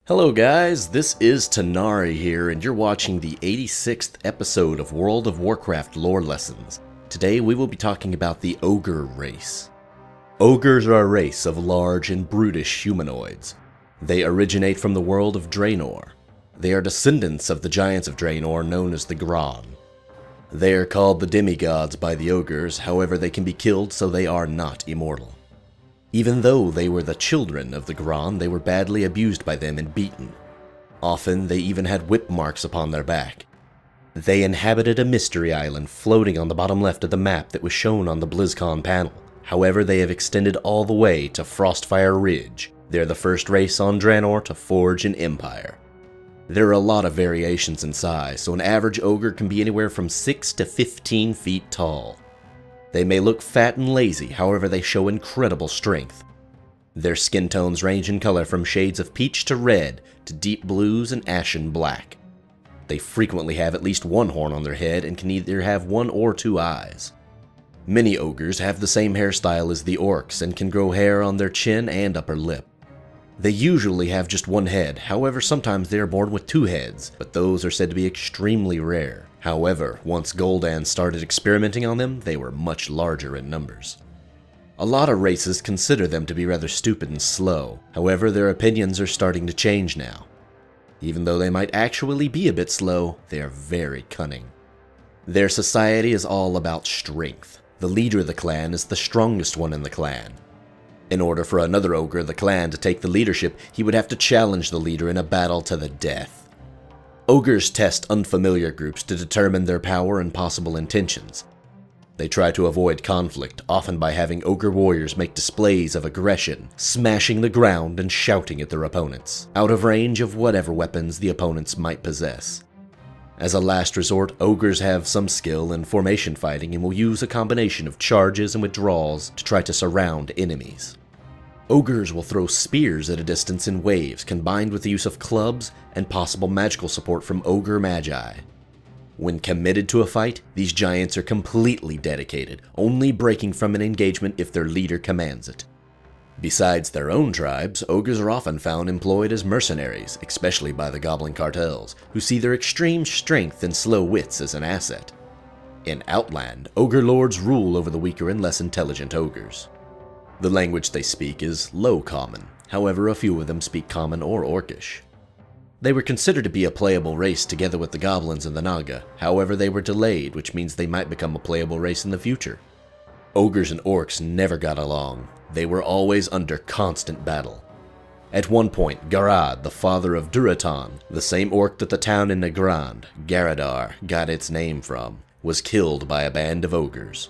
Hello guys, this is Tanari here, and you're watching the 86th episode of World of Warcraft Lore Lessons. Today we will be talking about the Ogre race. Ogres are a race of large and brutish humanoids. They originate from the world of Draenor. They are descendants of the giants of Draenor known as the gul'dan. They are called the demigods by the Ogres, however they can be killed so they are not immortal. Even though they were the children of the gul'dan, they were badly abused by them and beaten. Often, they even had whip marks upon their back. They inhabited a mystery island floating on the bottom left of the map that was shown on the BlizzCon panel. However, they have extended all the way to Frostfire Ridge. They're the first race on Draenor to forge an empire. There are a lot of variations in size, so an average ogre can be anywhere from 6 to 15 feet tall. They may look fat and lazy, however they show incredible strength. Their skin tones range in color from shades of peach to red to deep blues and ashen black. They frequently have at least one horn on their head and can either have one or two eyes. Many ogres have the same hairstyle as the orcs and can grow hair on their chin and upper lip. They usually have just one head, however sometimes they are born with two heads, but those are said to be extremely rare. However, once gul'dan started experimenting on them, they were much larger in numbers. A lot of races consider them to be rather stupid and slow, however their opinions are starting to change now. Even though they might actually be a bit slow, they are very cunning. Their society is all about strength. The leader of the clan is the strongest one in the clan. In order for another ogre of the clan to take the leadership, he would have to challenge the leader in a battle to the death. Ogres test unfamiliar groups to determine their power and possible intentions. They try to avoid conflict, often by having ogre warriors make displays of aggression, smashing the ground and shouting at their opponents, out of range of whatever weapons the opponents might possess. As a last resort, ogres have some skill in formation fighting and will use a combination of charges and withdrawals to try to surround enemies. Ogres will throw spears at a distance in waves, combined with the use of clubs and possible magical support from ogre magi. When committed to a fight, these giants are completely dedicated, only breaking from an engagement if their leader commands it. Besides their own tribes, ogres are often found employed as mercenaries, especially by the goblin cartels, who see their extreme strength and slow wits as an asset. In Outland, ogre lords rule over the weaker and less intelligent ogres. The language they speak is Low Common, however a few of them speak Common or Orcish. They were considered to be a playable race together with the goblins and the Naga, however they were delayed, which means they might become a playable race in the future. Ogres and orcs never got along. They were always under constant battle. At one point, Garad, the father of Durotan, the same orc that the town in Nagrand, Garadar, got its name from, was killed by a band of ogres.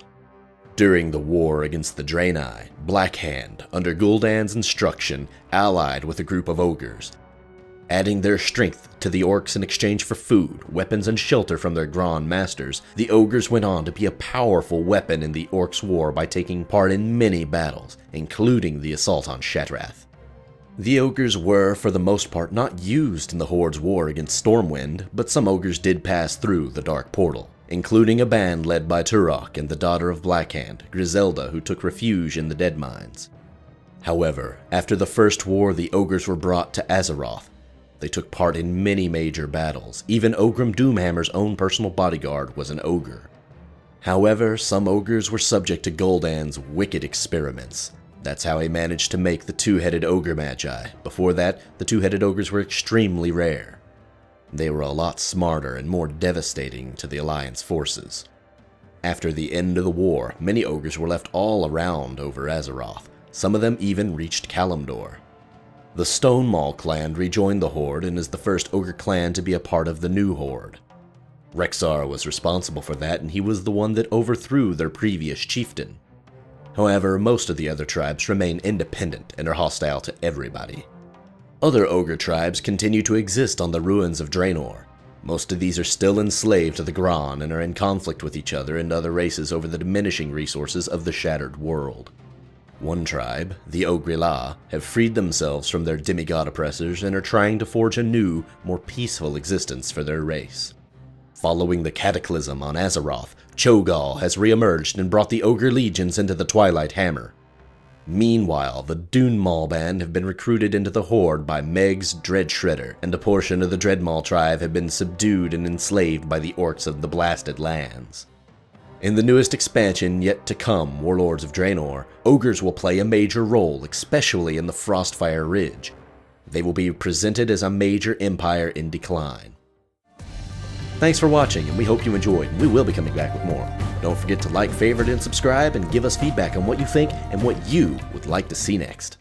During the war against the Draenei, Blackhand, under gul'dan's instruction, allied with a group of ogres. Adding their strength to the orcs in exchange for food, weapons, and shelter from their gul'dan masters, the ogres went on to be a powerful weapon in the orcs' war by taking part in many battles, including the assault on Shattrath. The ogres were, for the most part, not used in the Horde's war against Stormwind, but some ogres did pass through the Dark Portal, including a band led by Turok and the daughter of Blackhand, Griselda, who took refuge in the Dead Mines. However, after the First War, the ogres were brought to Azeroth. They took part in many major battles. Even Ogrim Doomhammer's own personal bodyguard was an ogre. However, some ogres were subject to gul'dan's wicked experiments. That's how he managed to make the two-headed ogre magi. Before that, the two-headed ogres were extremely rare. They were a lot smarter and more devastating to the Alliance forces. After the end of the war, many ogres were left all around over Azeroth. Some of them even reached Kalimdor. The Stonemaul clan rejoined the Horde and is the first ogre clan to be a part of the new Horde. Rexxar was responsible for that, and he was the one that overthrew their previous chieftain. However, most of the other tribes remain independent and are hostile to everybody. Other ogre tribes continue to exist on the ruins of Draenor. Most of these are still enslaved to the gul'dan and are in conflict with each other and other races over the diminishing resources of the Shattered World. One tribe, the Ogri'la, have freed themselves from their demigod oppressors and are trying to forge a new, more peaceful existence for their race. Following the cataclysm on Azeroth, Cho'Gall has re-emerged and brought the Ogre legions into the Twilight Hammer. Meanwhile, the Dunmaul band have been recruited into the Horde by Meg's Dread Shredder, and a portion of the Dreadmaul tribe have been subdued and enslaved by the orcs of the Blasted Lands. In the newest expansion yet to come, Warlords of Draenor, ogres will play a major role, especially in the Frostfire Ridge. They will be presented as a major empire in decline. Thanks for watching, and we hope you enjoyed, and we will be coming back with more. Don't forget to like, favorite, and subscribe, and give us feedback on what you think and what you would like to see next.